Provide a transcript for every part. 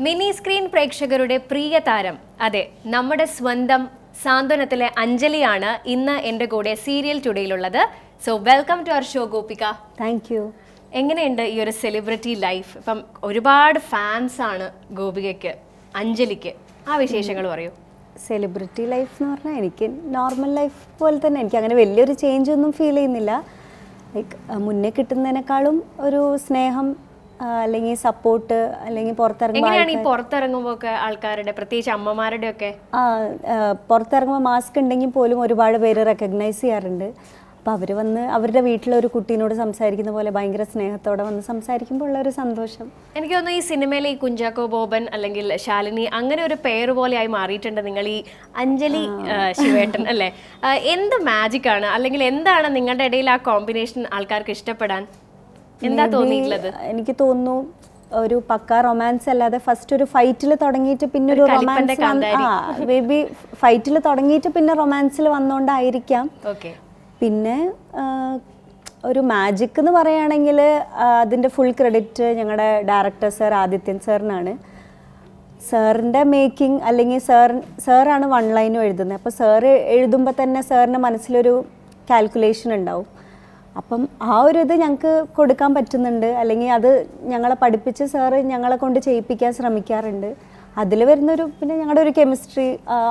Mini screen പ്രേക്ഷകരുടെ പ്രിയ താരം, അതെ, നമ്മുടെ സ്വന്തം സാന്ത്വനത്തിലെ അഞ്ജലിയാണ് ഇന്ന് എൻ്റെ കൂടെ സീരിയൽ ടുഡേയിലുള്ളത്. So welcome to our show Gopika. Thank you. എങ്ങനെയുണ്ട് ഈ ഒരു സെലിബ്രിറ്റി ലൈഫ്? ഇപ്പം ഒരുപാട് ഫാൻസ് ആണ് ഗോപികയ്ക്ക്, അഞ്ജലിക്ക്. ആ വിശേഷങ്ങൾ പറയൂ. സെലിബ്രിറ്റി ലൈഫ് എന്ന് പറഞ്ഞാൽ എനിക്ക് നോർമൽ ലൈഫ് പോലെ തന്നെ. എനിക്ക് അങ്ങനെ വലിയൊരു ചേഞ്ച് ഒന്നും ഫീൽ ചെയ്യുന്നില്ല. ലൈക്ക് മുന്നേ കിട്ടുന്നതിനേക്കാളും ഒരു സ്നേഹം അല്ലെങ്കിൽ സപ്പോർട്ട് അല്ലെങ്കിൽ പുറത്തിറങ്ങുമ്പോൾ ആൾക്കാരുടെ, പ്രത്യേകിച്ച് അമ്മമാരുടെ ഒക്കെ പുറത്തിറങ്ങുമ്പോൾ മാസ്ക് ഉണ്ടെങ്കിൽ പോലും ഒരുപാട് പേര് റെക്കഗ്നൈസ് ചെയ്യാറുണ്ട്. അപ്പോൾ അവർ വന്ന് അവരുടെ വീട്ടിലൊരു കുട്ടീനോട് സംസാരിക്കുന്ന പോലെ ഭയങ്കര സ്നേഹത്തോടെ വന്ന് സംസാരിക്കുമ്പോൾ ഉള്ളൊരു സന്തോഷം. എനിക്ക് തോന്നുന്നു ഈ സിനിമയിലെ ഈ കുഞ്ചാക്കോ ബോബൻ അല്ലെങ്കിൽ ശാലിനി അങ്ങനെ ഒരു പേര് പോലെ ആയി മാറിയിട്ടുണ്ട് നിങ്ങൾ, ഈ അഞ്ജലി ശിവേട്ടൻ അല്ലേ? എന്ത് മാജിക് ആണ്, അല്ലെങ്കിൽ എന്താണ് നിങ്ങളുടെ ഇടയിൽ ആ കോമ്പിനേഷൻ ആൾക്കാർക്ക് ഇഷ്ടപ്പെടാൻ? എന്താ തോന്നിയിട്ടുള്ളത്? എനിക്ക് തോന്നുന്നു ഒരു പക്ക റൊമാൻസ് അല്ലാതെ ഫസ്റ്റ് ഒരു ഫൈറ്റിൽ തുടങ്ങിയിട്ട് പിന്നെ ഒരു റൊമാൻസ്, മേ ബി ഫൈറ്റിൽ തുടങ്ങിയിട്ട് പിന്നെ റൊമാൻസിൽ വന്നോണ്ടായിരിക്കാം. പിന്നെ ഒരു മാജിക് എന്ന് പറയുകയാണെങ്കിൽ അതിൻ്റെ ഫുൾ ക്രെഡിറ്റ് ഞങ്ങളുടെ ഡയറക്ടർ സർ ആദിത്യൻ സാറിനാണ്. സാറിൻ്റെ മേക്കിംഗ്, അല്ലെങ്കിൽ സാറാണ് വൺ ലൈനും എഴുതുന്നത്. അപ്പോൾ സാറ് എഴുതുമ്പോൾ തന്നെ സാറിൻ്റെ മനസ്സിലൊരു കാൽക്കുലേഷൻ ഉണ്ടാവും. അപ്പം ആ ഒരു ഇത് ഞങ്ങൾക്ക് കൊടുക്കാൻ പറ്റുന്നുണ്ട്, അല്ലെങ്കിൽ അത് ഞങ്ങളെ പഠിപ്പിച്ച് സാറ് ഞങ്ങളെ കൊണ്ട് ചെയ്യിപ്പിക്കാൻ ശ്രമിക്കാറുണ്ട്. അതിൽ വരുന്നൊരു പിന്നെ ഞങ്ങളുടെ ഒരു കെമിസ്ട്രി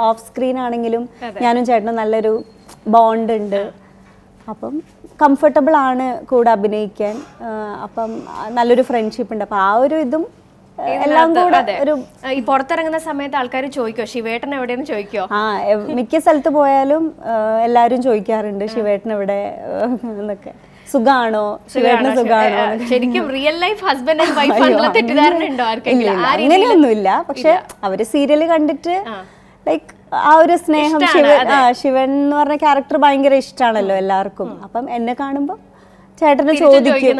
ഓഫ് സ്ക്രീൻ ആണെങ്കിലും ഞാനും ചേട്ടനും നല്ലൊരു ബോണ്ട് ഉണ്ട്. അപ്പം കംഫർട്ടബിൾ ആണ് കൂടെ അഭിനയിക്കാൻ. അപ്പം നല്ലൊരു ഫ്രണ്ട്ഷിപ്പ് ഉണ്ട്. അപ്പം ആ ഒരു ഇതും എല്ലാം കൂടെ ഒരു ഈ പുറത്തിറങ്ങുന്ന സമയത്ത് ആൾക്കാർ ചോദിക്കോ ശിവേട്ടൻ എവിടെയെന്ന് ചോദിക്കോ? മിക്ക സ്ഥലത്ത് പോയാലും എല്ലാവരും ചോദിക്കാറുണ്ട് ശിവേട്ടൻ എവിടെ എന്നൊക്കെ. സുഖാണോ, ശിവേട്ടന് സുഖാണോ? ശരിക്കും real life husband and wife ആണെന്നുള്ള തെറ്റിദ്ധാരണ ഉണ്ടോ ആർക്കെങ്കിലും? അങ്ങനെയൊന്നുമില്ല. പക്ഷെ അവര് സീരിയല് കണ്ടിട്ട് ലൈക്ക് ആ ഒരു സ്നേഹം, ശിവൻ എന്ന് പറഞ്ഞ ക്യാരക്ടർ ഭയങ്കര ഇഷ്ടമാണല്ലോ എല്ലാവർക്കും. അപ്പം എന്നെ കാണുമ്പോ ചേട്ടന് ചോദിക്കും.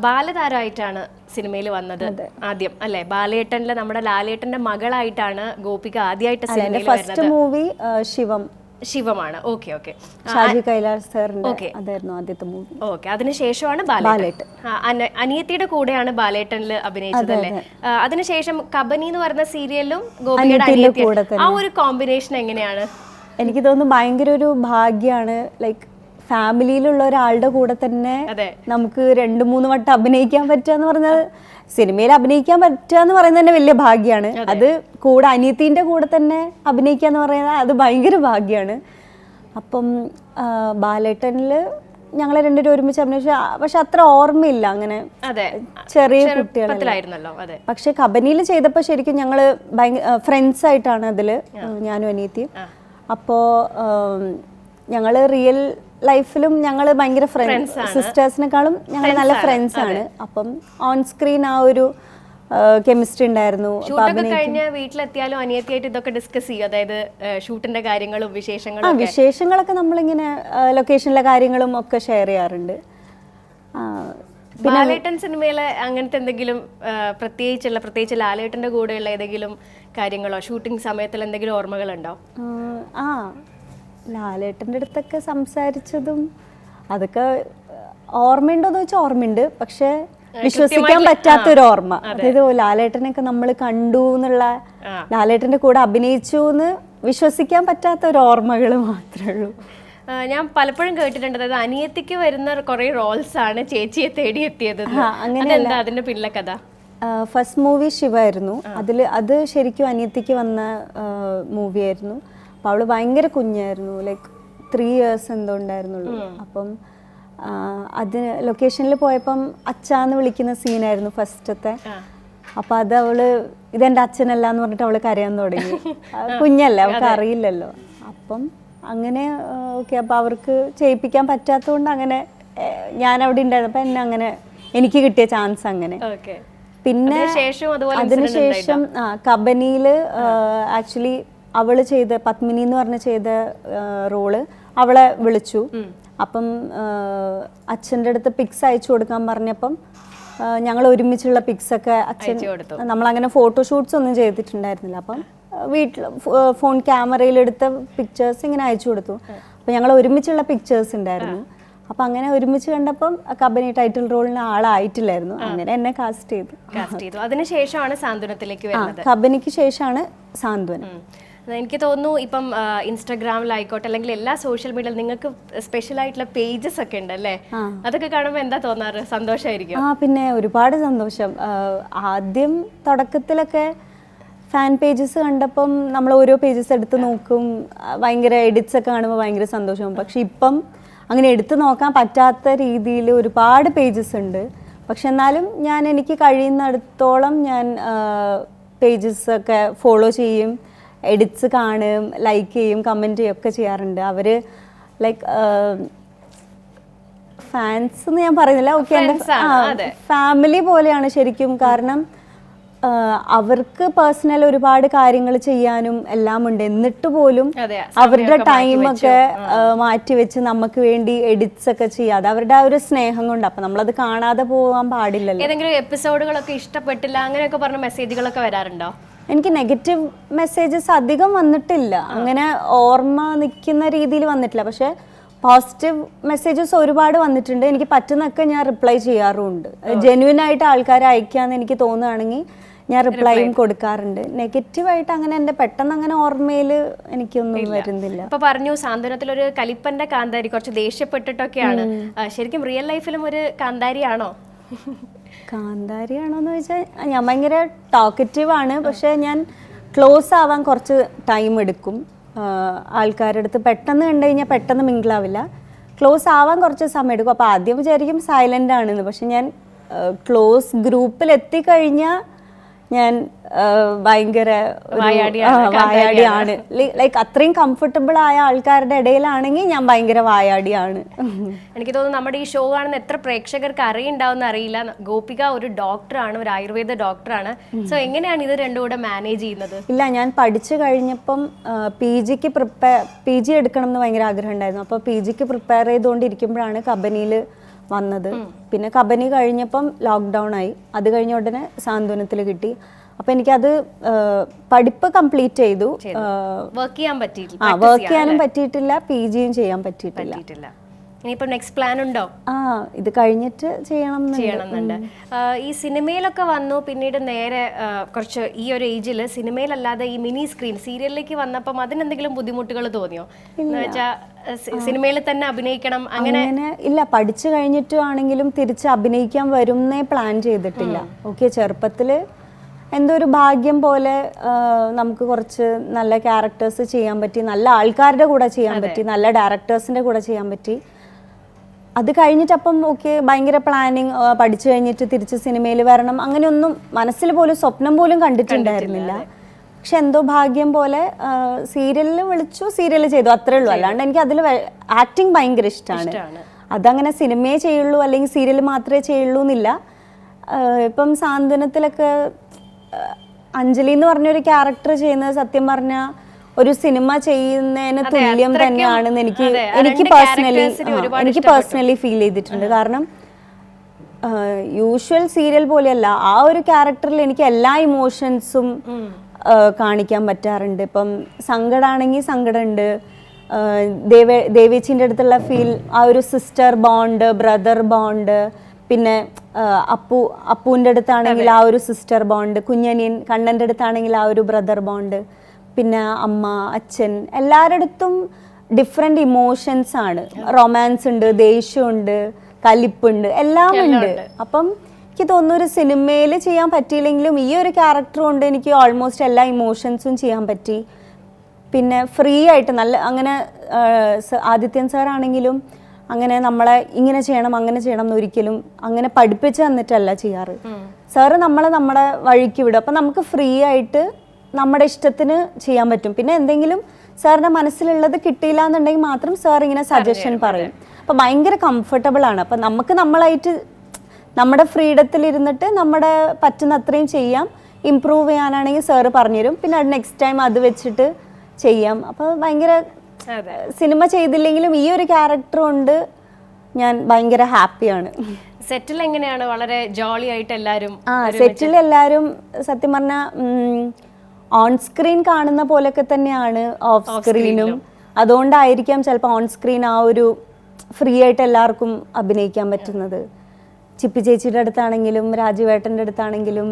ബാലതാരമായിട്ടാണ് സിനിമയിൽ വന്നത് ആദ്യം അല്ലെ? ബാലേട്ടനിലെ നമ്മുടെ ലാലേട്ടന്റെ മകളായിട്ടാണ് ഗോപിക ആദ്യമായിട്ട് സിനിമയിൽ വരുന്നത്. ഫസ്റ്റ് മൂവി ശിവമാണ്. ഓക്കെ ഓക്കെ, ഷാജി കൈലാസ് സാറിന്റെ അതായിരുന്നു ആദ്യത്തെ മൂവി. ഓക്കെ, അതിനുശേഷമാണ് ബാലേട്ടൻ. അനിയത്തിയുടെ കൂടെയാണ് ബാലേട്ടനിൽ അഭിനയിച്ചത് അല്ലേ? അതിനുശേഷം കബനി എന്ന് പറഞ്ഞ സീരിയലിലും ഗോപികയുടെ അനിയത്തി. ആ ഒരു കോമ്പിനേഷൻ എങ്ങനെയാണ്? എനിക്ക് തോന്നുന്നു ഭയങ്കര ഒരു ഭാഗ്യമാണ്. ലൈക്ക് ഫാമിലിയിലുള്ള ഒരാളുടെ കൂടെ തന്നെ നമുക്ക് 2-3 വട്ടം അഭിനയിക്കാൻ പറ്റുക എന്ന് പറഞ്ഞത്, സിനിമയിൽ അഭിനയിക്കാൻ പറ്റുക എന്ന് പറയുന്നത് തന്നെ വലിയ ഭാഗ്യമാണ്. അത് കൂടെ അനിയത്തിൻ്റെ കൂടെ തന്നെ അഭിനയിക്കുക എന്ന് പറയുന്നത് അത് ഭയങ്കര ഭാഗ്യമാണ്. അപ്പം ബാലേട്ടനിൽ ഞങ്ങൾ രണ്ടുപേരും ഒരുമിച്ച് അഭിനയിച്ചു. പക്ഷെ അത്ര ഓർമ്മയില്ല അങ്ങനെ, ചെറിയ കുട്ടികളായിരുന്നല്ലോ. പക്ഷെ കബനിയിൽ ചെയ്തപ്പോൾ ശരിക്കും ഞങ്ങൾ ഭയങ്കര ഫ്രണ്ട്സ് ആയിട്ടാണ് അതിൽ, ഞാനും അനിയത്തിയും. അപ്പോൾ ഞങ്ങൾ റിയൽ ലൈഫിലും ഞങ്ങൾ ഭയങ്കര ഫ്രണ്ട്സ്, സിസ്റ്റേഴ്സിനെക്കാളും ഞങ്ങൾ നല്ല ഫ്രണ്ട്സ് ആണ്. അപ്പം ഓൺ സ്ക്രീൻ ആ ഒരു കെമിസ്ട്രി ഉണ്ടായിരുന്നു. വീട്ടിലെത്തിയാലും അനിയത്തിയായിട്ട് ഇതൊക്കെ ഡിസ്കസ് ചെയ്യും, അതായത് ഷൂട്ടിന്റെ കാര്യങ്ങളും വിശേഷങ്ങളും. വിശേഷങ്ങളൊക്കെ നമ്മളിങ്ങനെ ലൊക്കേഷനിലെ കാര്യങ്ങളും ഒക്കെ ഷെയർ ചെയ്യാറുണ്ട്. ലാലേട്ടൻ സിനിമയിലെ അങ്ങനത്തെ എന്തെങ്കിലും പ്രത്യേകിച്ച് ലാലേട്ടന്റെ കൂടെയുള്ള ഏതെങ്കിലും കാര്യങ്ങളോ ഷൂട്ടിംഗ് സമയത്തിൽ എന്തെങ്കിലും ഓർമ്മകളുണ്ടോ? ലാലേട്ടൻ്റെ അടുത്തൊക്കെ സംസാരിച്ചതും അതൊക്കെ ഓർമ്മയുണ്ടോന്ന് ചോദിച്ചാൽ ഓർമ്മയുണ്ട്. പക്ഷെ വിശ്വസിക്കാൻ പറ്റാത്തൊരു ഓർമ്മ. അതായത് ലാലേട്ടനൊക്കെ നമ്മൾ കണ്ടു എന്നുള്ള, ലാലേട്ടൻ്റെ കൂടെ അഭിനയിച്ചു എന്ന് വിശ്വസിക്കാൻ പറ്റാത്ത ഒരു ഓർമ്മകൾ മാത്രമേ ഉള്ളൂ. ഞാൻ പലപ്പോഴും കേട്ടിട്ടുണ്ട്, അതായത് അനിയത്തിക്ക് വരുന്ന കുറെ റോൾസ് ആണ് ചേച്ചിയെ തേടി എത്തിയത്. അങ്ങനെയല്ല അതിന്റെ പിന്നിലെ കഥ? ഫസ്റ്റ് മൂവി ശിവായിരുന്നു. അത് ശരിക്കും അനിയത്തിക്ക് വന്ന മൂവിയായിരുന്നു. അപ്പോൾ അവൾ ഭയങ്കര കുഞ്ഞായിരുന്നു, ലൈക്ക് 3 years എന്തോ ഉണ്ടായിരുന്നുള്ളൂ. അപ്പം അതിന് ലൊക്കേഷനിൽ പോയപ്പം അച്ഛാന്ന് വിളിക്കുന്ന സീനായിരുന്നു ഫസ്റ്റത്തെ. അപ്പം അത് അവള് ഇതെൻ്റെ അച്ഛനല്ല എന്ന് പറഞ്ഞിട്ട് അവൾ കരയാൻ തുടങ്ങി. കുഞ്ഞല്ലേ, അവൾക്ക് അറിയില്ലല്ലോ. അപ്പം അങ്ങനെ ഓക്കെ, അപ്പം അവർക്ക് ചെയ്യിപ്പിക്കാൻ പറ്റാത്തതുകൊണ്ട് അങ്ങനെ ഞാൻ അവിടെ ഉണ്ടായിരുന്നപ്പോൾ എന്നെ അങ്ങനെ എനിക്ക് കിട്ടിയ ചാൻസ് അങ്ങനെ. പിന്നെ അതിനുശേഷം കബനിയിൽ ആക്ച്വലി അവള് ചെയ്ത പത്മിനി എന്ന് പറഞ്ഞ ചെയ്ത റോള് അവളെ വിളിച്ചു. അപ്പം അച്ഛൻ്റെ അടുത്ത് പിക്സ് അയച്ചു കൊടുക്കാൻ പറഞ്ഞപ്പം ഞങ്ങൾ ഒരുമിച്ചുള്ള പിക്സ് ഒക്കെ അച്ഛൻ, നമ്മളങ്ങനെ ഫോട്ടോഷൂട്ട്സ് ഒന്നും ചെയ്തിട്ടുണ്ടായിരുന്നില്ല. അപ്പം വീട്ടിൽ ഫോൺ ക്യാമറയിലെടുത്ത പിക്ചേഴ്സ് ഇങ്ങനെ അയച്ചു കൊടുത്തു. അപ്പം ഞങ്ങൾ ഒരുമിച്ചുള്ള പിക്ചേഴ്സ് ഉണ്ടായിരുന്നു. അപ്പം അങ്ങനെ ഒരുമിച്ച് കണ്ടപ്പം കബനി ടൈറ്റിൽ റോളിന് ആളായിട്ടില്ലായിരുന്നു, അങ്ങനെ എന്നെ കാസ്റ്റ് ചെയ്തു. അതിനുശേഷമാണ് സാന്ത്വനത്തിലേക്ക് വരുന്നത്. കബനിക്ക് ശേഷമാണ് സാന്ത്വനം. എനിക്ക് തോന്നുന്നു ഇപ്പം ഇൻസ്റ്റാഗ്രാമിലായിക്കോട്ടെ അല്ലെങ്കിൽ എല്ലാ സോഷ്യൽ മീഡിയയിൽ നിങ്ങൾക്ക് സ്പെഷ്യൽ ആയിട്ടുള്ള പേജസ് ഒക്കെ ഉണ്ട് അല്ലേ? അതൊക്കെ കാണുമ്പോൾ എന്താ തോന്നാറ്? സന്തോഷമായിരിക്കും? പിന്നെ ഒരുപാട് സന്തോഷം. ആദ്യം തുടക്കത്തിലൊക്കെ ഫാൻ പേജസ് കണ്ടപ്പം നമ്മൾ ഓരോ പേജസ് എടുത്ത് നോക്കും, ഭയങ്കര എഡിറ്റ്സ് ഒക്കെ കാണുമ്പോൾ ഭയങ്കര സന്തോഷമാകും. പക്ഷെ ഇപ്പം അങ്ങനെ എടുത്തു നോക്കാൻ പറ്റാത്ത രീതിയിൽ ഒരുപാട് പേജസ് ഉണ്ട്. പക്ഷെ എന്നാലും എനിക്ക് കഴിയുന്നിടത്തോളം ഞാൻ പേജസ് ഒക്കെ ഫോളോ ചെയ്യും, എഡിറ്റ്സ് കാണും, ലൈക്ക് ചെയ്യും, കമൻറ്റ് ചെയ്യും ഒക്കെ ചെയ്യാറുണ്ട്. അവർ ലൈക്ക് ഫാൻസ് എന്ന് ഞാൻ പറയുന്നില്ല, ഓക്കെ എൻ്റെ ഫാമിലി പോലെയാണ് ശരിക്കും. കാരണം അവർക്ക് പേഴ്സണൽ ഒരുപാട് കാര്യങ്ങൾ ചെയ്യാനും എല്ലാം ഉണ്ട്, എന്നിട്ട് പോലും അവരുടെ ടൈമൊക്കെ മാറ്റി വെച്ച് നമുക്ക് വേണ്ടി എഡിറ്റ്സ് ഒക്കെ ചെയ്യാതെ അവരുടെ ആ ഒരു സ്നേഹം കൊണ്ട്. അപ്പം നമ്മളത് കാണാതെ പോകാൻ പാടില്ലല്ലോ. ഏതെങ്കിലും എപ്പിസോഡുകളൊക്കെ ഇഷ്ടപ്പെട്ടില്ല അങ്ങനെയൊക്കെ പറഞ്ഞ മെസ്സേജുകളൊക്കെ വരാറുണ്ടോ? എനിക്ക് നെഗറ്റീവ് മെസ്സേജസ് അധികം വന്നിട്ടില്ല, അങ്ങനെ ഓർമ്മ നിൽക്കുന്ന രീതിയിൽ വന്നിട്ടില്ല. പക്ഷെ പോസിറ്റീവ് മെസ്സേജസ് ഒരുപാട് വന്നിട്ടുണ്ട്. എനിക്ക് പറ്റുന്നൊക്കെ ഞാൻ റിപ്ലൈ ചെയ്യാറുമുണ്ട്. ജെന്യൂൻ ആയിട്ട് ആൾക്കാരെ അയക്കാന്ന് എനിക്ക് തോന്നുകയാണെങ്കിൽ ഞാൻ റിപ്ലൈയും കൊടുക്കാറുണ്ട്. നെഗറ്റീവായിട്ട് അങ്ങനെ എൻ്റെ പെട്ടെന്ന് അങ്ങനെ ഓർമ്മയിൽ എനിക്കൊന്നും വരുന്നില്ല. ഇപ്പൊ പറഞ്ഞു സാന്ത്വനത്തിലൊരു കലിപ്പന്റെ കാന്താരി, കുറച്ച് ദേഷ്യപ്പെട്ടിട്ടൊക്കെയാണ്. ശരിക്കും റിയൽ ലൈഫിലും ഒരു കാന്താരിയാണോ? കാന്താരിയാണോന്ന് ചോദിച്ചാൽ ഞാൻ ഭയങ്കര ടോക്കറ്റീവ് ആണ്. പക്ഷെ ഞാൻ ക്ലോസ് ആവാൻ കുറച്ച് ടൈം എടുക്കും. ആൾക്കാരുടെ അടുത്ത് പെട്ടെന്ന് കണ്ടു കഴിഞ്ഞാൽ പെട്ടെന്ന് മിങ്കിളാവില്ല, ക്ലോസ് ആവാൻ കുറച്ച് സമയം എടുക്കും. അപ്പോൾ ആദ്യം വിചാരിക്കും സൈലൻ്റ് ആണെന്ന്. പക്ഷെ ഞാൻ ക്ലോസ് ഗ്രൂപ്പിൽ എത്തിക്കഴിഞ്ഞാൽ ഞാൻ ഭയങ്കര വായാടിയാണ്. ലൈക്ക് അത്രയും കംഫർട്ടബിൾ ആയ ആൾക്കാരുടെ ഇടയിലാണെങ്കിൽ ഞാൻ ഭയങ്കര വായാടിയാണ്. എനിക്ക് തോന്നുന്നു നമ്മുടെ ഈ ഷോ കാണുന്ന എത്ര പ്രേക്ഷകർക്ക് അറിയുണ്ടാവുന്ന അറിയില്ല, ഗോപിക ഒരു ഡോക്ടറാണ്, ഒരു ആയുർവേദ ഡോക്ടറാണ്. സോ എങ്ങനെയാണ് ഇത് രണ്ടും കൂടെ മാനേജ് ചെയ്യുന്നത്? ഇല്ല, ഞാൻ പഠിച്ചു കഴിഞ്ഞപ്പം പി ജി എടുക്കണം എന്ന് ഭയങ്കര ആഗ്രഹം ഉണ്ടായിരുന്നു. അപ്പോൾ പി ജിക്ക് പ്രിപ്പയർ ചെയ്തുകൊണ്ടിരിക്കുമ്പോഴാണ് കബനിയിൽ വന്നത്. പിന്നെ കബനി കഴിഞ്ഞപ്പം ലോക്ക്ഡൗൺ ആയി. അത് കഴിഞ്ഞ ഉടനെ സാന്ത്വനത്തിൽ കിട്ടി. അപ്പം എനിക്കത് പഠിപ്പ് കംപ്ലീറ്റ് ചെയ്തു. വർക്ക് ചെയ്യാനും പറ്റിയിട്ടില്ല, പി ജിയും ചെയ്യാൻ പറ്റിയിട്ടില്ല. ഇനിയിപ്പോ നെക്സ്റ്റ് പ്ലാൻ ഉണ്ടോ? ഇത് കഴിഞ്ഞിട്ട് ചെയ്യണമെന്നുണ്ട്. ഈ സിനിമയിലൊക്കെ വന്നു, പിന്നീട് നേരെ കുറച്ച് ഈ ഒരു ഏജിൽ സിനിമയിലല്ലാതെ ഈ മിനി സ്ക്രീൻ സീരിയലിലേക്ക് വന്നപ്പം അതിനെന്തെങ്കിലും ബുദ്ധിമുട്ടുകൾ തോന്നിയോ? എന്ന് വെച്ചാൽ സിനിമയിൽ തന്നെ അഭിനയിക്കണം അങ്ങനെ? ഇല്ല, പഠിച്ചു കഴിഞ്ഞിട്ടും ആണെങ്കിലും തിരിച്ച് അഭിനയിക്കാൻ വരുന്നേ പ്ലാൻ ചെയ്തിട്ടില്ല. ഓക്കെ, ചെറുപ്പത്തിൽ എന്തോ ഒരു ഭാഗ്യം പോലെ നമുക്ക് കുറച്ച് നല്ല ക്യാരക്ടേഴ്സ് ചെയ്യാൻ പറ്റി, നല്ല ആൾക്കാരുടെ കൂടെ ചെയ്യാൻ പറ്റി, നല്ല ഡയറക്ടേഴ്സിൻ്റെ കൂടെ ചെയ്യാൻ പറ്റി. അത് കഴിഞ്ഞിട്ടപ്പം ഓക്കെ ഭയങ്കര പ്ലാനിങ്, പഠിച്ചു കഴിഞ്ഞിട്ട് തിരിച്ച് സിനിമയിൽ വരണം അങ്ങനെയൊന്നും മനസ്സിൽ പോലും സ്വപ്നം പോലും കണ്ടിട്ടുണ്ടായിരുന്നില്ല. പക്ഷെ എന്തോ ഭാഗ്യം പോലെ സീരിയലിൽ വിളിച്ചു, സീരിയൽ ചെയ്തു, അത്രേ ഉള്ളൂ. അല്ലാണ്ട് എനിക്ക് അതിൽ ആക്ടിങ് ഭയങ്കര ഇഷ്ടമാണ്. അതങ്ങനെ സിനിമയെ ചെയ്യുള്ളൂ അല്ലെങ്കിൽ സീരിയൽ മാത്രമേ ചെയ്യുള്ളൂ എന്നില്ല. ഇപ്പം സാന്ത്വനത്തിലൊക്കെ അഞ്ജലി എന്ന് പറഞ്ഞൊരു ക്യാരക്ടർ ചെയ്യുന്നത് സത്യം പറഞ്ഞാൽ ഒരു സിനിമ ചെയ്യുന്നതിന് തുല്യം തന്നെയാണെന്ന് എനിക്ക് പേഴ്സണലി ഫീൽ ചെയ്തിട്ടുണ്ട്. കാരണം യൂഷ്വൽ സീരിയൽ പോലെയല്ല, ആ ഒരു ക്യാരക്ടറിൽ എനിക്ക് എല്ലാ ഇമോഷൻസും കാണിക്കാൻ പറ്റാറുണ്ട്. ഇപ്പം സങ്കടമാണെങ്കിൽ സങ്കടമുണ്ട്, ദേവേച്ചിൻ്റെ അടുത്തുള്ള ഫീൽ, ആ ഒരു സിസ്റ്റർ ബോണ്ട്, ബ്രദർ ബോണ്ട്, പിന്നെ അപ്പൂൻ്റെ അടുത്താണെങ്കിൽ ആ ഒരു സിസ്റ്റർ ബോണ്ട്, കുഞ്ഞനിയൻ കണ്ണൻ്റെ അടുത്താണെങ്കിൽ ആ ഒരു ബ്രദർ ബോണ്ട്, പിന്നെ അമ്മ, അച്ഛൻ, എല്ലാവരുടെ അടുത്തും ഡിഫറെൻ്റ് ഇമോഷൻസ് ആണ്. റൊമാൻസ് ഉണ്ട്, ദേഷ്യമുണ്ട്, കലിപ്പുണ്ട്, എല്ലാം ഉണ്ട്. അപ്പം എനിക്ക് തോന്നുന്നു ഒരു സിനിമയിൽ ചെയ്യാൻ പറ്റിയില്ലെങ്കിലും ഈ ഒരു ക്യാരക്ടർ കൊണ്ട് എനിക്ക് ഓൾമോസ്റ്റ് എല്ലാ ഇമോഷൻസും ചെയ്യാൻ പറ്റി. പിന്നെ ഫ്രീ ആയിട്ട് നല്ല അങ്ങനെ ആദിത്യൻ സാറാണെങ്കിലും അങ്ങനെ നമ്മളെ ഇങ്ങനെ ചെയ്യണം അങ്ങനെ ചെയ്യണം എന്നൊരിക്കലും അങ്ങനെ പഠിപ്പിച്ച് തന്നിട്ടല്ല ചെയ്യാറ്. സാറ് നമ്മളെ നമ്മുടെ വഴിക്ക് വിടും. അപ്പം നമുക്ക് ഫ്രീ ആയിട്ട് നമ്മുടെ ഇഷ്ടത്തിന് ചെയ്യാൻ പറ്റും. പിന്നെ എന്തെങ്കിലും സാറിൻ്റെ മനസ്സിലുള്ളത് കിട്ടിയില്ല എന്നുണ്ടെങ്കിൽ മാത്രം സാർ ഇങ്ങനെ സജഷൻ പറയും. അപ്പം ഭയങ്കര കംഫർട്ടബിൾ ആണ്. അപ്പം നമുക്ക് നമ്മളായിട്ട് നമ്മുടെ ഫ്രീഡത്തിൽ ഇരുന്നിട്ട് നമ്മുടെ പറ്റുന്ന അത്രയും ചെയ്യാം. ഇമ്പ്രൂവ് ചെയ്യാനാണെങ്കിൽ സാറ് പറഞ്ഞുതരും. പിന്നെ അത് നെക്സ്റ്റ് ടൈം അത് വെച്ചിട്ട് ചെയ്യാം. അപ്പോൾ ഭയങ്കര സിനിമ ചെയ്തില്ലെങ്കിലും ഈ ഒരു ക്യാരക്ടർ കൊണ്ട് ഞാൻ ഭയങ്കര ഹാപ്പിയാണ്. സെറ്റിൽ എങ്ങനെയാണ്? വളരെ ജോളി ആയിട്ട് എല്ലാവരും? സെറ്റിൽ എല്ലാവരും സത്യം പറഞ്ഞാൽ ഓൺ സ്ക്രീൻ കാണുന്ന പോലൊക്കെ തന്നെയാണ് ഓഫ് സ്ക്രീനും. അതുകൊണ്ടായിരിക്കാം ചിലപ്പോൾ ഓൺ സ്ക്രീൻ ആ ഒരു ഫ്രീ ആയിട്ട് എല്ലാവർക്കും അഭിനയിക്കാൻ പറ്റുന്നത്. ചിപ്പി ചേച്ചിയുടെ അടുത്താണെങ്കിലും രാജീവേട്ടൻ്റെ അടുത്താണെങ്കിലും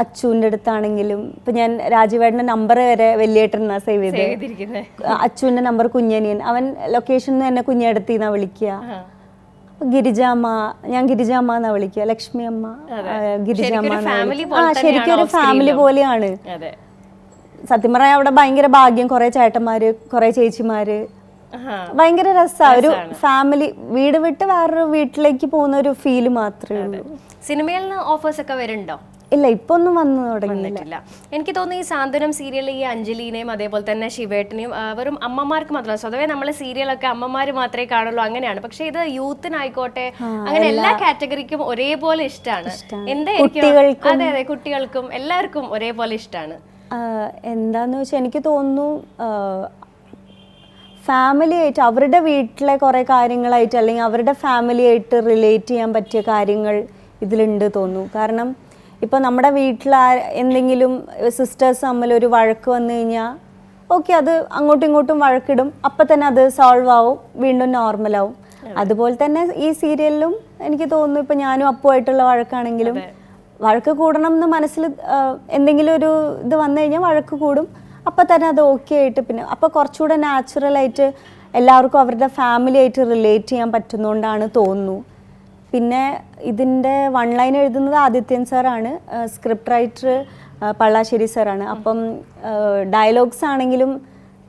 അച്ചുവിൻ്റെ അടുത്താണെങ്കിലും ഇപ്പം ഞാൻ രാജീവേട്ടൻ്റെ നമ്പർ വരെ വലിയേട്ടനാണ് സേവ് ചെയ്ത്, അച്ചുവിൻ്റെ നമ്പർ കുഞ്ഞനിയൻ, അവൻ ലൊക്കേഷനിൽ നിന്ന് തന്നെ കുഞ്ഞേടത്തിന്നാ വിളിക്കുക. ഗിരിജാമ്മ, ഞാൻ ഗിരിജാമ്മ എന്നാ വിളിക്കുക, ലക്ഷ്മി അമ്മ, ഗിരിജാമ്മ. ശരിക്കും ഒരു ഫാമിലി പോലെയാണ്. സത്യം പറഞ്ഞാൽ അവിടെ ഭയങ്കര ഭാഗ്യം, കുറെ ചേട്ടന്മാര്, കുറെ ചേച്ചിമാര്, ഭയങ്കര രസമാണ്. ഒരു ഫാമിലി, വീട് വിട്ട് വേറൊരു വീട്ടിലേക്ക് പോകുന്ന ഒരു ഫീല് മാത്രമേ ഉള്ളൂ. സിനിമയിൽ നിന്ന് ഓഫേഴ്സ് ഒക്കെ വരുന്നുണ്ടോ? ഇല്ല, ഇപ്പൊ ഒന്നും വന്നു തുടങ്ങിയില്ല. എനിക്ക് തോന്നുന്നു ഈ സാന്ത്വനം സീരിയലിൽ ഈ അഞ്ജലിനെയും അതേപോലെ തന്നെ ശിവേട്ടനെയും വെറും അമ്മമാർക്ക് മാത്രമല്ല, സ്വതവേ നമ്മളെ സീരിയലൊക്കെ അമ്മമാര് മാത്രമേ കാണുള്ളൂ, അങ്ങനെയാണ്. പക്ഷെ ഇത് യൂത്തിനായിക്കോട്ടെ അങ്ങനെ എല്ലാ കാറ്റഗറിക്കും ഒരേപോലെ ഇഷ്ടമാണ്. എന്തായിരിക്കും? അതെ അതെ, കുട്ടികൾക്കും എല്ലാവർക്കും ഒരേപോലെ ഇഷ്ടമാണ്. എന്താന്ന് വെച്ചാൽ എനിക്ക് തോന്നുന്നു ഫാമിലി ആയിട്ട് അവരുടെ വീട്ടിലെ കുറേ കാര്യങ്ങളായിട്ട് അല്ലെങ്കിൽ അവരുടെ ഫാമിലി ആയിട്ട് റിലേറ്റ് ചെയ്യാൻ പറ്റിയ കാര്യങ്ങൾ ഇതിലുണ്ട് തോന്നുന്നു. കാരണം ഇപ്പോൾ നമ്മുടെ വീട്ടിൽ എന്തെങ്കിലും സിസ്റ്റേഴ്സ് തമ്മിൽ ഒരു വഴക്ക് വന്നു കഴിഞ്ഞാൽ ഓക്കെ, അത് അങ്ങോട്ടും ഇങ്ങോട്ടും വഴക്കിടും, അപ്പം തന്നെ അത് സോൾവ് ആവും, വീണ്ടും നോർമലാവും. അതുപോലെ തന്നെ ഈ സീരിയലിലും എനിക്ക് തോന്നുന്നു ഇപ്പം ഞാനും അപ്പുമായിട്ടുള്ള വഴക്കാണെങ്കിലും വഴക്ക് കൂടണം എന്ന് മനസ്സിൽ എന്തെങ്കിലും ഒരു ഇത് വന്നു കഴിഞ്ഞാൽ വഴക്ക് കൂടും, അപ്പം തന്നെ അത് ഓക്കെ ആയിട്ട് പിന്നെ അപ്പോൾ കുറച്ചുകൂടെ നാച്ചുറലായിട്ട് എല്ലാവർക്കും അവരുടെ ഫാമിലി ആയിട്ട് റിലേറ്റ് ചെയ്യാൻ പറ്റുന്നതുകൊണ്ടാണ് തോന്നുന്നു. പിന്നെ ഇതിൻ്റെ വൺ ലൈൻ എഴുതുന്നത് ആദിത്യൻ സാറാണ്, സ്ക്രിപ്റ്റ് റൈറ്റർ പള്ളാശ്ശേരി സാറാണ്. അപ്പം ഡയലോഗ്സ് ആണെങ്കിലും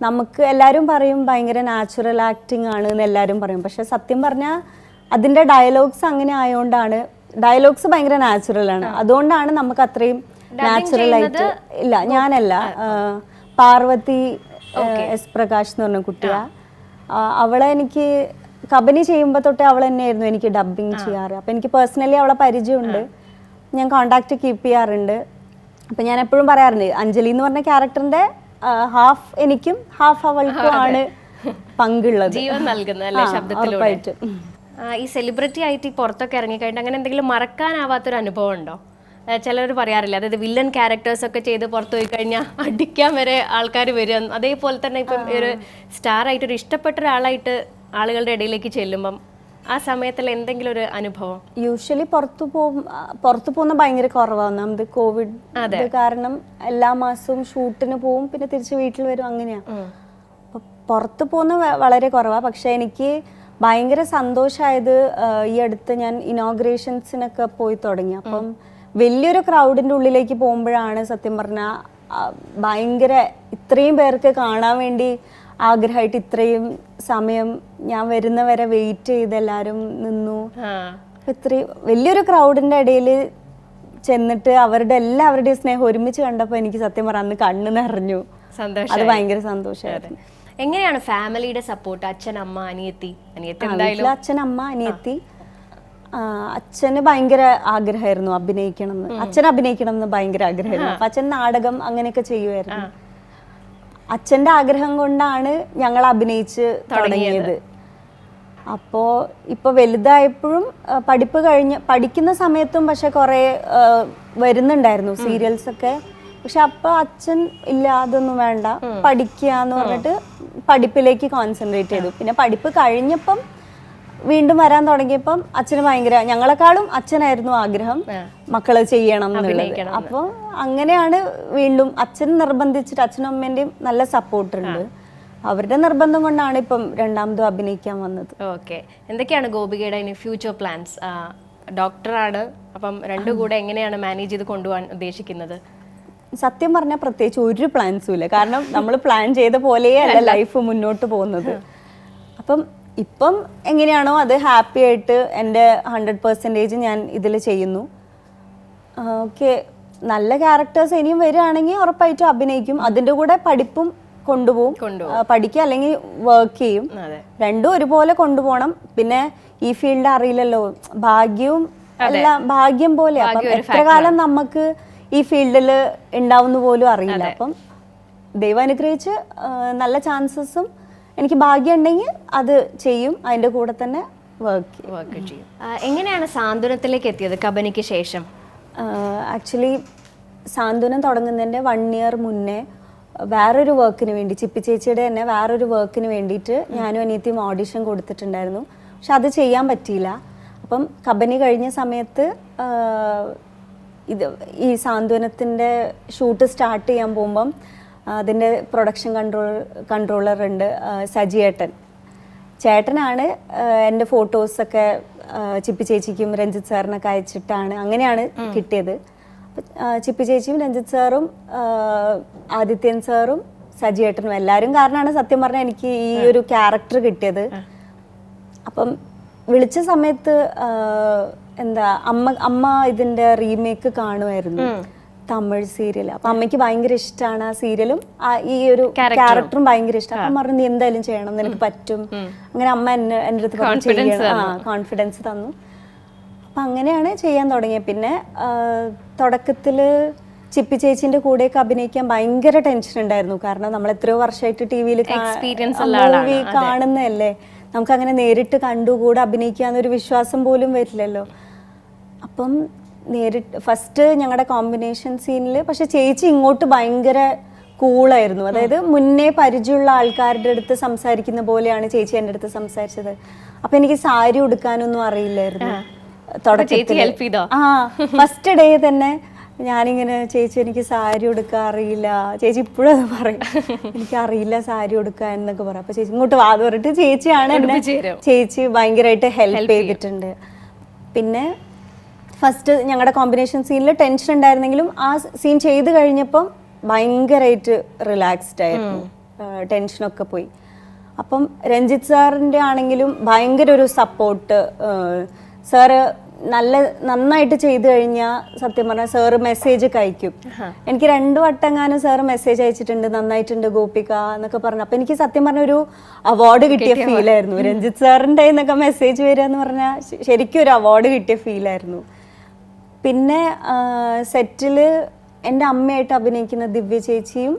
നമുക്ക് എല്ലാവരും പറയും ഭയങ്കര നാച്ചുറൽ ആക്ടിങ് ആണ് എന്ന് എല്ലാവരും പറയും. പക്ഷെ സത്യം പറഞ്ഞാൽ അതിൻ്റെ ഡയലോഗ്സ് അങ്ങനെ ആയതുകൊണ്ടാണ്, ഡയലോഗ്സ് ഭയങ്കര നാച്ചുറലാണ്, അതുകൊണ്ടാണ് നമുക്ക് അത്രയും നാച്ചുറലായിട്ട്. ഇല്ല, ഞാനല്ല, പാർവതി എസ് പ്രകാശ് എന്ന് പറഞ്ഞ കുട്ടിയാ. അവളെ എനിക്ക് കബനി ചെയ്യുമ്പോൾ തൊട്ടേ അവൾ തന്നെയായിരുന്നു എനിക്ക് ഡബ്ബിങ് ചെയ്യാറ്. അപ്പം എനിക്ക് പേഴ്സണലി അവളെ പരിചയമുണ്ട്, ഞാൻ കോണ്ടാക്ട് കീപ്പ് ചെയ്യാറുണ്ട്. അപ്പം ഞാൻ എപ്പോഴും പറയാറുണ്ട് അഞ്ജലി എന്ന് പറഞ്ഞ ക്യാരക്ടറിന്റെ ഹാഫ് എനിക്കും ഹാഫ് അവൾക്കും ആണ് പങ്കുള്ളത്, ജീവൻ നൽകുന്നത് ശബ്ദത്തിലൂടെ. ഈ സെലിബ്രിറ്റി ആയിട്ട് ഈ പുറത്തൊക്കെ ഇറങ്ങിക്കഴിഞ്ഞാൽ അങ്ങനെ എന്തെങ്കിലും മറക്കാനാവാത്തൊരു അനുഭവം ഉണ്ടോ? ചിലർ പറയാറില്ല, അതായത് വില്ലൻ ക്യാരക്ടേഴ്സ് ഒക്കെ ചെയ്ത് പുറത്തു പോയി കഴിഞ്ഞാൽ അടിക്കാൻ വരെ ആൾക്കാർ വരും. അതേപോലെ തന്നെ ഇപ്പം ഒരു സ്റ്റാർ ആയിട്ട് ഒരു ഇഷ്ടപ്പെട്ട ഒരാളായിട്ട് ആളുകളുടെ ഇടയിലേക്ക് ചെല്ലുമ്പം ആ സമയത്തിൽ എന്തെങ്കിലും ഒരു അനുഭവം? യൂഷ്വലി പുറത്തു പോകുന്ന ഭയങ്കര കുറവാണ്. നമുക്ക് കോവിഡ് കാരണം എല്ലാ മാസവും ഷൂട്ടിന് പോവും, പിന്നെ തിരിച്ച് വീട്ടിൽ വരും, അങ്ങനെയാ. അപ്പൊ പുറത്തു പോകുന്ന വളരെ കുറവാണ്. പക്ഷെ എനിക്ക് ഭയങ്കര സന്തോഷമായത് ഈ അടുത്ത് ഞാൻ ഇനോഗ്രേഷൻസിനൊക്കെ പോയി തുടങ്ങി. അപ്പം വലിയൊരു ക്രൗഡിൻ്റെ ഉള്ളിലേക്ക് പോകുമ്പോഴാണ് സത്യം പറഞ്ഞാൽ ഭയങ്കര ഇത്രയും പേർക്ക് കാണാൻ വേണ്ടി ആഗ്രഹമായിട്ട് ഇത്രയും സമയം ഞാൻ വരുന്നവരെ വെയിറ്റ് ചെയ്ത് എല്ലാവരും നിന്നു. ഇത്രയും വലിയൊരു ക്രൗഡിൻ്റെ ഇടയിൽ ചെന്നിട്ട് അവരുടെ എല്ലാവരുടെയും സ്നേഹം ഒരുമിച്ച് കണ്ടപ്പോൾ എനിക്ക് സത്യം പറഞ്ഞാൽ അന്ന് കണ്ണ് നിറഞ്ഞു. അത് ഭയങ്കര സന്തോഷമായിരുന്നു. എങ്ങനെയാണ് ഫാമിലിയുടെ സപ്പോർട്ട്? അച്ഛൻ, അമ്മ, അനിയത്തി? അച്ഛൻ, അമ്മ, അനിയത്തി. അച്ഛന് ഭയങ്കര ആഗ്രഹമായിരുന്നു അഭിനയിക്കണം എന്ന്. അച്ഛൻ അഭിനയിക്കണം എന്ന് ഭയങ്കര ആഗ്രഹമായിരുന്നു. അപ്പൊ അച്ഛൻ നാടകം അങ്ങനെയൊക്കെ ചെയ്യുമായിരുന്നു. അച്ഛൻ്റെ ആഗ്രഹം കൊണ്ടാണ് ഞങ്ങൾ അഭിനയിച്ച് തുടങ്ങിയത്. അപ്പോൾ ഇപ്പോൾ വലുതായപ്പോഴും പഠിക്കുന്ന സമയത്തും പക്ഷെ കുറേ വരുന്നുണ്ടായിരുന്നു സീരിയൽസ് ഒക്കെ. പക്ഷെ അപ്പോൾ അച്ഛൻ ഇല്ല, അതൊന്നും വേണ്ട, പഠിക്കുക എന്ന് പറഞ്ഞിട്ട് പഠിപ്പിലേക്ക് കോൺസെൻട്രേറ്റ് ചെയ്തു. പിന്നെ പഠിപ്പ് കഴിഞ്ഞപ്പം വീണ്ടും വരാൻ തുടങ്ങിയപ്പം അച്ഛന് ഭയങ്കര, ഞങ്ങളെക്കാളും അച്ഛനായിരുന്നു ആഗ്രഹം മക്കള് ചെയ്യണം എന്നുള്ളത്. അപ്പോൾ അങ്ങനെയാണ് വീണ്ടും അച്ഛൻ നിർബന്ധിച്ചിട്ട്, അച്ഛനും അമ്മേന്റെയും നല്ല സപ്പോർട്ടുണ്ട്, അവരുടെ നിർബന്ധം കൊണ്ടാണ് ഇപ്പം രണ്ടാമതും അഭിനയിക്കാൻ വന്നത്. ഓക്കെ, എന്തൊക്കെയാണ് ഗോപികയുടെ ഇനി ഫ്യൂച്ചർ പ്ലാൻസ്? ഡോക്ടറാണ്, അപ്പം രണ്ടും കൂടെ എങ്ങനെയാണ് മാനേജ് ചെയ്ത് കൊണ്ടുപോകാൻ ഉദ്ദേശിക്കുന്നത്? സത്യം പറഞ്ഞാൽ പ്രത്യേകിച്ച് ഒരു പ്ലാൻസും ഇല്ല. കാരണം നമ്മൾ പ്ലാൻ ചെയ്ത പോലെയേ അല്ല ലൈഫ് മുന്നോട്ട് പോകുന്നത്. അപ്പം ഇപ്പം എങ്ങനെയാണോ അത് ഹാപ്പി ആയിട്ട് എൻ്റെ 100% ഞാൻ ഇതിൽ ചെയ്യുന്നു. ഓക്കെ, നല്ല ക്യാരക്ടേഴ്സ് ഇനിയും വരികയാണെങ്കിൽ ഉറപ്പായിട്ടും അഭിനയിക്കും. അതിൻ്റെ കൂടെ പഠിപ്പും കൊണ്ടുപോകും, പഠിക്കുക അല്ലെങ്കിൽ വർക്ക് ചെയ്യും, രണ്ടും ഒരുപോലെ കൊണ്ടുപോകണം. പിന്നെ ഈ ഫീൽഡ് അറിയില്ലല്ലോ, ഭാഗ്യവും എല്ലാം ഭാഗ്യം പോലെ. അപ്പം എത്ര കാലം നമുക്ക് ഈ ഫീൽഡിൽ ഉണ്ടാവുന്ന പോലും അറിയില്ല. അപ്പം ദൈവം അനുഗ്രഹിച്ച് നല്ല ചാൻസസും എനിക്ക് ഭാഗ്യം ഉണ്ടെങ്കിൽ അത് ചെയ്യും, അതിൻ്റെ കൂടെ തന്നെ വർക്ക് ചെയ്യും. എങ്ങനെയാണ് സാന്ത്വനത്തിലേക്ക് എത്തിയത് കബനിക്ക് ശേഷം? ആക്ച്വലി സാന്ത്വനം തുടങ്ങുന്നതിൻ്റെ 1 year മുന്നേ വേറൊരു വർക്കിന് വേണ്ടി, ചിപ്പി ചേച്ചിയുടെ തന്നെ വേറൊരു വർക്കിന് വേണ്ടിയിട്ട് ഞാനും അനിയത്തിയും ഓഡിഷൻ കൊടുത്തിട്ടുണ്ടായിരുന്നു. പക്ഷെ അത് ചെയ്യാൻ പറ്റിയില്ല. അപ്പം കമ്പനി കഴിഞ്ഞ സമയത്ത് ഈ സാന്ത്വനത്തിൻ്റെ ഷൂട്ട് സ്റ്റാർട്ട് ചെയ്യാൻ പോകുമ്പം അതിൻ്റെ പ്രൊഡക്ഷൻ കൺട്രോളർ ഉണ്ട്, സജിയേട്ടൻ ചേട്ടനാണ് എൻ്റെ ഫോട്ടോസൊക്കെ ചിപ്പി ചേച്ചിക്കും രഞ്ജിത്ത് സാറിനൊക്കെ അയച്ചിട്ടാണ്, അങ്ങനെയാണ് കിട്ടിയത്. ചിപ്പി ചേച്ചിയും രഞ്ജിത്ത് സാറും ആദിത്യൻ സാറും സജിയേട്ടനും എല്ലാവരും കാരണമാണ് സത്യം പറഞ്ഞാൽ എനിക്ക് ഈ ഒരു ക്യാരക്ടർ കിട്ടിയത്. അപ്പം വിളിച്ച സമയത്ത് എന്താ അമ്മ ഇതിൻ്റെ റീമേക്ക് കാണുമായിരുന്നു, തമിഴ് സീരിയൽ. അപ്പം അമ്മയ്ക്ക് ഭയങ്കര ഇഷ്ടമാണ് ആ സീരിയലും ഈ ഒരു ക്യാരക്ടറും ഭയങ്കര ഇഷ്ടം. അപ്പം പറഞ്ഞു നീ എന്തായാലും ചെയ്യണം, നിനക്ക് പറ്റും. അങ്ങനെ അമ്മ എൻ്റെ അടുത്ത് കോൺഫിഡൻസ് തന്നു. അപ്പം അങ്ങനെയാണ് ചെയ്യാൻ തുടങ്ങിയത്. പിന്നെ തുടക്കത്തിൽ ചിപ്പി ചേച്ചിൻ്റെ കൂടെയൊക്കെ അഭിനയിക്കാൻ ഭയങ്കര ടെൻഷൻ ഉണ്ടായിരുന്നു. കാരണം നമ്മൾ എത്രയോ വർഷമായിട്ട് ടി വിയിൽ മൂവി കാണുന്നതല്ലേ, നമുക്കങ്ങനെ നേരിട്ട് കണ്ടുകൂടെ അഭിനയിക്കാന്നൊരു വിശ്വാസം പോലും വരില്ലല്ലോ. അപ്പം നേരിട്ട് ഫസ്റ്റ് ഞങ്ങളുടെ കോമ്പിനേഷൻ സീനിൽ പക്ഷെ ചേച്ചി ഇങ്ങോട്ട് ഭയങ്കര കൂളായിരുന്നു. അതായത് മുന്നേ പരിചയമുള്ള ആൾക്കാരുടെ അടുത്ത് സംസാരിക്കുന്ന പോലെയാണ് ചേച്ചി എൻ്റെ അടുത്ത് സംസാരിച്ചത്. അപ്പം എനിക്ക് സാരി ഉടുക്കാനൊന്നും അറിയില്ലായിരുന്നു തുടക്കത്തിൽ. ഫസ്റ്റ് ഡേ തന്നെ ഞാനിങ്ങനെ ചേച്ചി എനിക്ക് സാരി ഉടുക്കാൻ അറിയില്ല, ചേച്ചി ഇപ്പോഴും അത് പറയും എനിക്കറിയില്ല സാരി ഉടുക്കാൻ എന്നൊക്കെ പറയും. അപ്പൊ ചേച്ചി ഇങ്ങോട്ട് വാത് പറഞ്ഞിട്ട് ചേച്ചിയാണ് എന്നെ ചേച്ചി ഭയങ്കരമായിട്ട് ഹെൽപ്പ് ചെയ്തിട്ടുണ്ട്. പിന്നെ ഫസ്റ്റ് ഞങ്ങളുടെ കോമ്പിനേഷൻ സീനിൽ ടെൻഷൻ ഉണ്ടായിരുന്നെങ്കിലും ആ സീൻ ചെയ്ത് കഴിഞ്ഞപ്പം ഭയങ്കരമായിട്ട് റിലാക്സ്ഡ് ആയിരുന്നു, ടെൻഷനൊക്കെ പോയി. അപ്പം രഞ്ജിത്ത് സാറിൻ്റെ ആണെങ്കിലും ഭയങ്കര ഒരു സപ്പോർട്ട്. സാറ് നന്നായിട്ട് ചെയ്തു കഴിഞ്ഞാൽ സത്യം പറഞ്ഞാൽ സാറ് മെസ്സേജ് ഒക്കെ അയക്കും. എനിക്ക് 2 വട്ടങ്ങാനും സാറ് മെസ്സേജ് അയച്ചിട്ടുണ്ട്, നന്നായിട്ടുണ്ട് ഗോപിക എന്നൊക്കെ പറഞ്ഞു. അപ്പൊ എനിക്ക് സത്യം പറഞ്ഞ ഒരു അവാർഡ് കിട്ടിയ ഫീലായിരുന്നു. രഞ്ജിത്ത് സാറിൻ്റെ എന്നൊക്കെ മെസ്സേജ് വരിക എന്ന് പറഞ്ഞാൽ ശരിക്കും ഒരു അവാർഡ് കിട്ടിയ ഫീലായിരുന്നു. പിന്നെ സെറ്റിൽ എൻ്റെ അമ്മയായിട്ട് അഭിനയിക്കുന്ന ദിവ്യ ചേച്ചിയും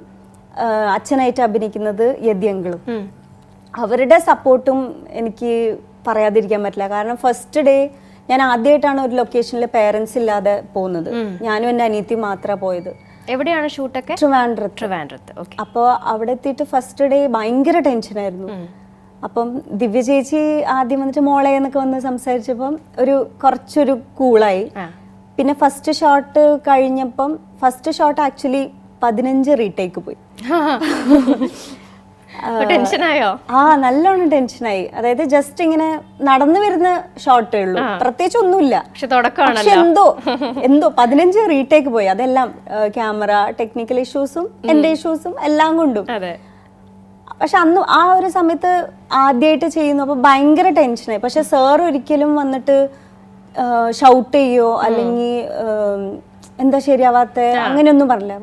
അച്ഛനായിട്ട് അഭിനയിക്കുന്നത് യതിയങ്കളും, അവരുടെ സപ്പോർട്ടും എനിക്ക് പറയാതിരിക്കാൻ പറ്റില്ല. കാരണം ഫസ്റ്റ് ഡേ ഞാൻ ആദ്യമായിട്ടാണ് ഒരു ലൊക്കേഷനിൽ പേരൻസ് ഇല്ലാതെ പോകുന്നത്. ഞാനും എൻ്റെ അനിയത്തിയും മാത്രമാണ് പോയത്. എവിടെയാണ് ഷൂട്ടൊക്കെ? ട്രിവാൻഡ്രത്ത്. അപ്പോൾ അവിടെ എത്തിയിട്ട് ഫസ്റ്റ് ഡേ ഭയങ്കര ടെൻഷനായിരുന്നു. അപ്പം ദിവ്യ ചേച്ചി ആദ്യം വന്നിട്ട് മോളെ എന്നൊക്കെ വന്ന് സംസാരിച്ചപ്പം കുറച്ചൊരു കൂളായി. പിന്നെ ഫസ്റ്റ് ഷോട്ട് കഴിഞ്ഞപ്പം ഫസ്റ്റ് ഷോട്ട് ആക്ച്വലി 15 റീടേക്ക് പോയി. ടെൻഷനായോ? നല്ലോണം ടെൻഷനായി. അതായത് ജസ്റ്റ് ഇങ്ങനെ നടന്നു വരുന്ന ഷോട്ടേ ഉള്ളൂ, പ്രത്യേകിച്ച് ഒന്നുമില്ല. പക്ഷെ എന്തോ 15 റീടേക്ക് പോയി. അതെല്ലാം ക്യാമറ ടെക്നിക്കൽ ഇഷ്യൂസും എൻ്റെ ഇഷ്യൂസും എല്ലാം കൊണ്ടും. പക്ഷെ അന്ന് ആ ഒരു സമയത്ത് ആദ്യമായിട്ട് ചെയ്യുന്നു, അപ്പൊ ഭയങ്കര ടെൻഷനായി. പക്ഷെ സാർ ഒരിക്കലും വന്നിട്ട് ഷൗട്ട് ചെയ്യോ അല്ലെങ്കിൽ എന്താ ശരിയാവാത്ത അങ്ങനെയൊന്നും പറഞ്ഞില്ല.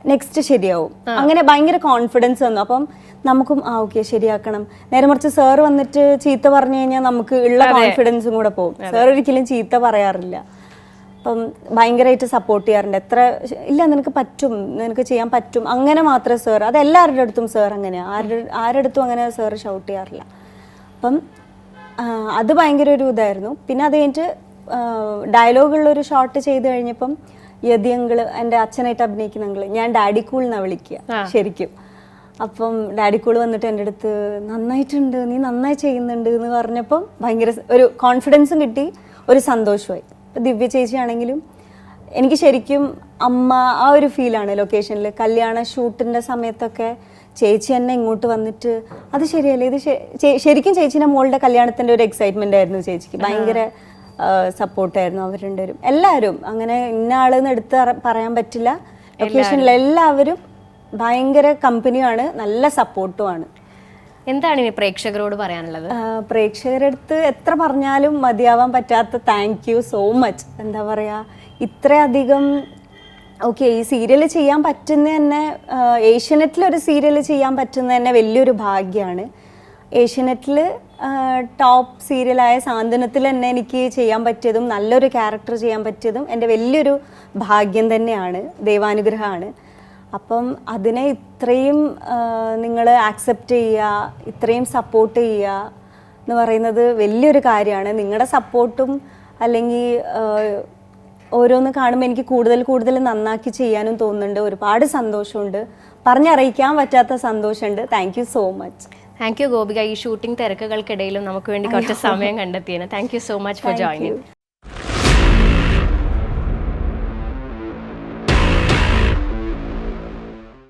നെക്സ്റ്റ് ശരിയാവും, അങ്ങനെ ഭയങ്കര കോൺഫിഡൻസ് തന്നു. അപ്പം നമുക്കും ഓക്കെ ശരിയാക്കണം. നേരെ മറിച്ച് സാർ വന്നിട്ട് ചീത്ത പറഞ്ഞു കഴിഞ്ഞാൽ നമുക്ക് ഉള്ള കോൺഫിഡൻസും കൂടെ പോകും. സാർ ഒരിക്കലും ചീത്ത പറയാറില്ല. അപ്പം ഭയങ്കരമായിട്ട് സപ്പോർട്ട് ചെയ്യാറുണ്ട്. എത്ര ഇല്ല നിനക്ക് പറ്റും, നിനക്ക് ചെയ്യാൻ പറ്റും, അങ്ങനെ മാത്രമേ സാർ, അത് എല്ലാവരുടെ അടുത്തും സാർ അങ്ങനെയാണ്, ആരുടെ അടുത്തും അങ്ങനെ സാർ ഷൗട്ട് ചെയ്യാറില്ല. അപ്പം അത് ഭയങ്കര ഒരു ഇതായിരുന്നു. പിന്നെ അത് കഴിഞ്ഞിട്ട് ഡയലോഗുള്ളൊരു ഷോട്ട് ചെയ്ത് കഴിഞ്ഞപ്പം യതിയങ്കിള് എൻ്റെ അച്ഛനായിട്ട് അഭിനയിക്കുന്ന അങ്കിള്, ഞാൻ ഡാഡി കൂൾ എന്നാണ് വിളിക്കുക ശരിക്കും. അപ്പം ഡാഡി കൂൾ വന്നിട്ട് എൻ്റെ അടുത്ത് നന്നായിട്ടുണ്ട്, നീ നന്നായി ചെയ്യുന്നുണ്ട് എന്ന് പറഞ്ഞപ്പം ഭയങ്കര ഒരു കോൺഫിഡൻസും കിട്ടി, ഒരു സന്തോഷമായി. ദിവ്യ ചേച്ചി ആണെങ്കിലും എനിക്ക് ശരിക്കും അമ്മ ആ ഒരു ഫീലാണ്. ലൊക്കേഷനിൽ കല്യാണ ഷൂട്ടിൻ്റെ സമയത്തൊക്കെ ചേച്ചി തന്നെ ഇങ്ങോട്ട് വന്നിട്ട് അത് ശരിയല്ലേ, ഇത് ശരിക്കും ചേച്ചീൻ്റെ മോളുടെ കല്യാണത്തിൻ്റെ ഒരു എക്സൈറ്റ്മെൻ്റ് ആയിരുന്നു ചേച്ചിക്ക്. ഭയങ്കര സപ്പോർട്ടായിരുന്നു അവർ രണ്ടുപേരും, എല്ലാവരും. അങ്ങനെ ഇന്ന ആളെന്ന് എടുത്ത് പറയാൻ പറ്റില്ല. ലൊക്കേഷനിൽ എല്ലാവരും ഭയങ്കര കമ്പനിയാണ്, നല്ല സപ്പോർട്ടുമാണ്. എന്താണ് ഇനി പ്രേക്ഷകരോട് പറയാനുള്ളത്? പ്രേക്ഷകരുടെ അടുത്ത് എത്ര പറഞ്ഞാലും മതിയാവാൻ പറ്റാത്ത താങ്ക് യു സോ മച്ച്. എന്താ പറയുക, ഇത്രയധികം ഈ സീരിയൽ ചെയ്യാൻ പറ്റുന്ന തന്നെ, ഏഷ്യനെറ്റിലൊരു സീരിയൽ ചെയ്യാൻ പറ്റുന്ന തന്നെ വലിയൊരു ഭാഗ്യമാണ്. ഏഷ്യനെറ്റിൽ ടോപ്പ് സീരിയലായ സാന്ത്വനത്തിൽ തന്നെ എനിക്ക് ചെയ്യാൻ പറ്റിയതും നല്ലൊരു ക്യാരക്ടർ ചെയ്യാൻ പറ്റിയതും എൻ്റെ വലിയൊരു ഭാഗ്യം തന്നെയാണ്, ദൈവാനുഗ്രഹമാണ്. അപ്പം അതിനെ ഇത്രയും നിങ്ങൾ ആക്സെപ്റ്റ് ചെയ്യുക, ഇത്രയും സപ്പോർട്ട് ചെയ്യുക എന്ന് പറയുന്നത് വലിയൊരു കാര്യമാണ്. നിങ്ങളുടെ സപ്പോർട്ടും അല്ലെങ്കിൽ ഓരോന്ന് കാണുമ്പോൾ എനിക്ക് കൂടുതൽ കൂടുതൽ നന്നാക്കി ചെയ്യാനും തോന്നുന്നുണ്ട്. ഒരുപാട് സന്തോഷമുണ്ട്, പറഞ്ഞറിയിക്കാൻ പറ്റാത്ത സന്തോഷമുണ്ട്. Thank you so much. Thank you Gopika, ഈ ഷൂട്ടിംഗ് തിരക്കുകൾക്കിടയിലും നമുക്ക് വേണ്ടി കുറച്ച് സമയം കണ്ടെത്തിയാണ്. Thank you so much for joining.